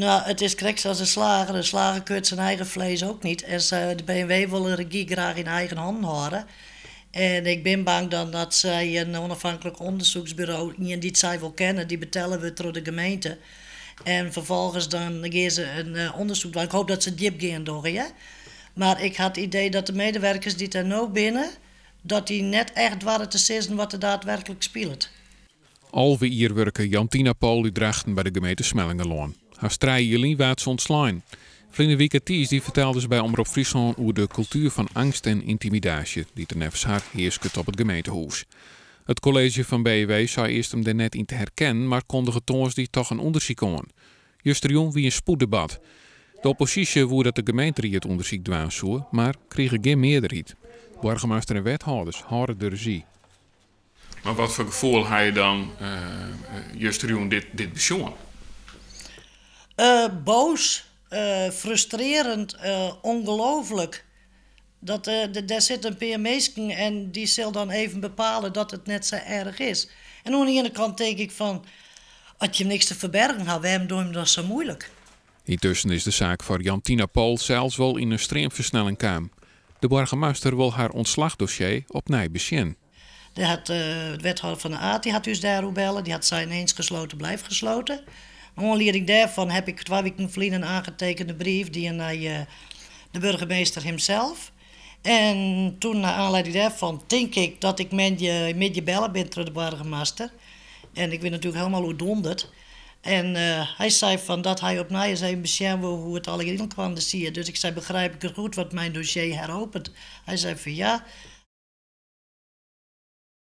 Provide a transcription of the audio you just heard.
Nou, het is correct zoals een slager. Een slager keurt zijn eigen vlees ook niet. En de BMW wil de regie graag in eigen handen houden. En ik ben bang dan dat zij een onafhankelijk onderzoeksbureau, die zij wel kennen, die betalen we door de gemeente. En vervolgens dan gaan ze een onderzoek doen. Ik hoop dat ze diep gaan door, ja. Maar ik had het idee dat de medewerkers die er nu binnen, dat die net echt waren te zien wat er daadwerkelijk speelt. Alweer hier werken Jantina Pool uit Drachten bij de gemeente Smellingeloon. Haar strijd jullie waard ze ontslaan. Vrienden Wiekerties die vertelde ze bij Omroep Friesland over de cultuur van angst en intimidatie die ten nevens haar heerst op het gemeentehuis. Het college van BW zei eerst hem er net in te herkennen, maar kondigde toons die toch een onderzoek aan. Juster wie een spoeddebat. De oppositie woer dat de gemeente het onderzoek dwaan zou, maar kregen geen meerderheid. Burgemeester en wethouders houden de regie. Maar wat voor gevoel had je dan juster dit besjoen? Boos, frustrerend, ongelooflijk. Daar zitten een paar mensen en die zullen dan even bepalen dat het net zo erg is. En aan de ene kant denk ik van, als je niks te verbergen had, waarom doe je dat zo moeilijk? Intussen is de zaak voor Jantina Pool zelfs wel in een streamversnelling kwam. De burgemeester wil haar ontslagdossier opnieuw beginnen. De wethouder van de Aard die had dus daarover bellen. Die had zij ineens gesloten, blijft gesloten. Aanleiding daarvan heb ik 2 weken geleden een aangetekende brief die naar de burgemeester hemzelf. En toen, naar aanleiding daarvan, denk ik dat ik met je bellen ben door de burgemeester. En ik ben natuurlijk helemaal oerdonderd. En hij zei van dat hij opnieuw eens even beschermen hoe het allemaal kwam te zien. Dus ik zei, begrijp ik het goed wat mijn dossier heropent? Hij zei van ja.